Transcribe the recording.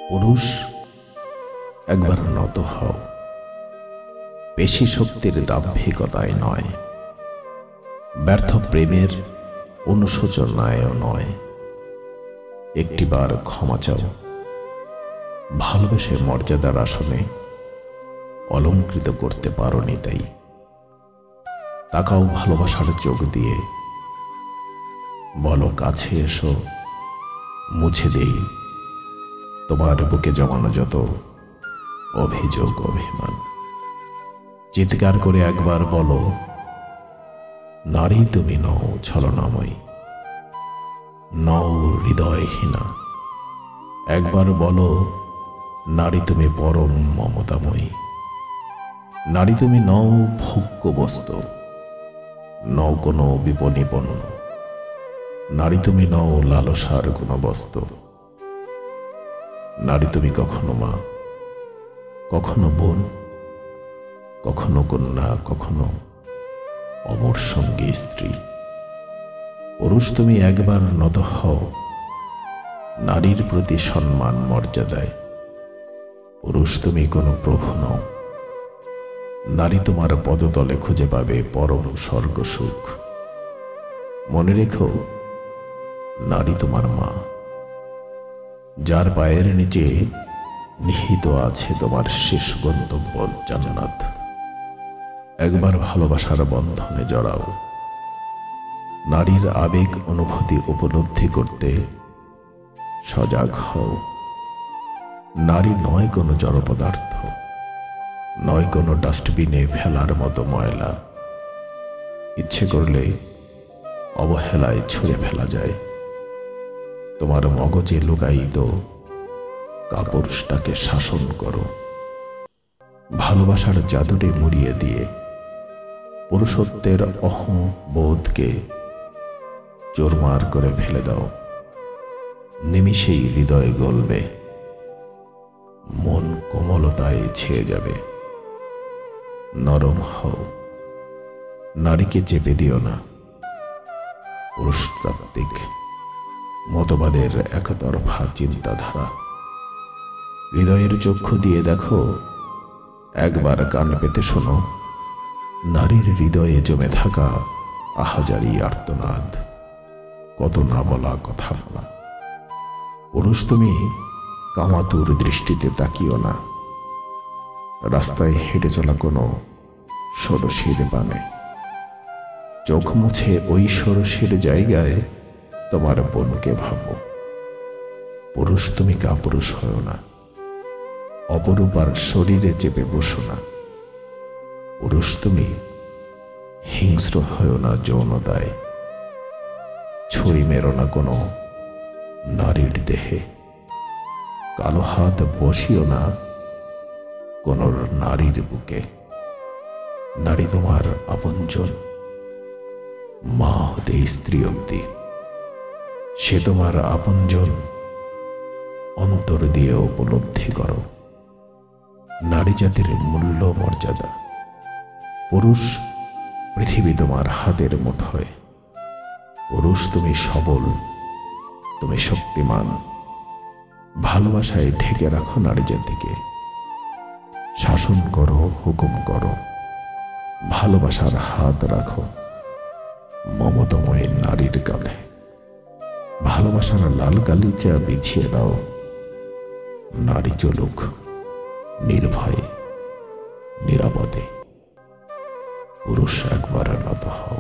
পুরুষ একবার নত হও, পেশি শক্তির দাম্ভিকতায় নয়, ব্যর্থ প্রেমের অনুশোচনায়ও নয়। একটিবার ক্ষমা চাও, ভালোবেসে মর্যাদার আসনে অলঙ্কৃত করতে পারোনি তাই। তাকাও ভালোবাসার চোখ দিয়ে, বলো কাছে এসো, মুছে দেই তোমার বুকে জমানো যত অভিযোগ অভিমান। চিৎকার করে একবার বলো, নারী তুমি নও ছলনাময়ী, নও হৃদয়হীনা। একবার বলো, নারী তুমি পরম মমতাময়ী। নারী তুমি নও ভোগ্য বস্তু, নও কোনো বিপণী পণ্য। নারী তুমি নও লালসার কোনো বস্তু। নারী তুমি কখনো মা, কখনো বোন, কখনো কন্যা, কখনো অমর সঙ্গী স্ত্রী। পুরুষ তুমি একবার নত হও নারীর প্রতি সম্মান মর্যাদায়। পুরুষ তুমি কোনো প্রভু নও, নারী তোমার পদতলে খুঁজে পাবে পরম স্বর্গ সুখ। মনে রেখো, নারী তোমার মা, যার পায়ের নিচে নিহিত আছে তোমার শেষ গন্তব্য জান্নাত। একবার ভালোবাসার বন্ধনে জড়াও, নারীর আবেগ অনুভূতি উপলব্ধি করতে সজাগ হও। নারী নয় কোনো জড় পদার্থ, নয় কোনো ডাস্টবিনে ফেলার মতো ময়লা। ইচ্ছে করলে অবহেলায় ছুঁড়ে ফেলা যায়। তোমার মগজে লুকায়িত কাপুরুষটাকে শাসন করো, ভালোবাসার জাদুরে মুড়িয়ে দিয়ে পুরুষত্বের অহংবোধকে চোরমার করে ফেলে দাও। নিমিষেই হৃদয় গলবে, মন কোমলতায় ছেয়ে যাবে। নরম হও, নারীকে চেপে দিও না। পুরুষতাত্ত্বিক মতবাদের একতরফা চিন্তাধারা। হৃদয়ের চক্ষু দিয়ে দেখো, একবার কান পেতে শোনো নারীর হৃদয়ে জমে থাকা আহাজারি আর্তনাদ, কত না বলা কথা বলা। পুরুষ তুমি কামাতুর দৃষ্টিতে তাকিও না। রাস্তায় হেঁটে চলা কোনো ষোড়শীর বানে চোখ মুছে ওই ষোড়শীর জায়গায় তোমার বোনকে ভাবো। পুরুষ তুমি কাপুরুষ হও না, অপরূপার শরীরে চেপে বসো না। পুরুষ তুমি হিংস্র হও না যৌনতায়, ছুরি মেরো না কোনো নারীর দেহে। কালো হাত বসিও না কোন নারীর বুকে। নারী তোমার আপনজন, মা হতে স্ত্রী অব্দি। সে তোমার আপনজন, অন্তর দিয়ে উপলব্ধি করো নারী জাতির মূল্য মর্যাদা। পুরুষ পৃথিবী তোমার হাতের মুঠোয়। পুরুষ তুমি সবল, তুমি শক্তিমান। ভালোবাসায় ঢেকে রাখো নারী জাতিকে। শাসন করো, হুকুম করো, ভালোবাসার হাত রাখো মমতাময়ী নারীর কাঁধে। ভালোবাসার লাল গালিচা বিছিয়ে দাও, নারী চলুক নির্ভয়ে নিরাপদে। পুরুষ একবার নত হও।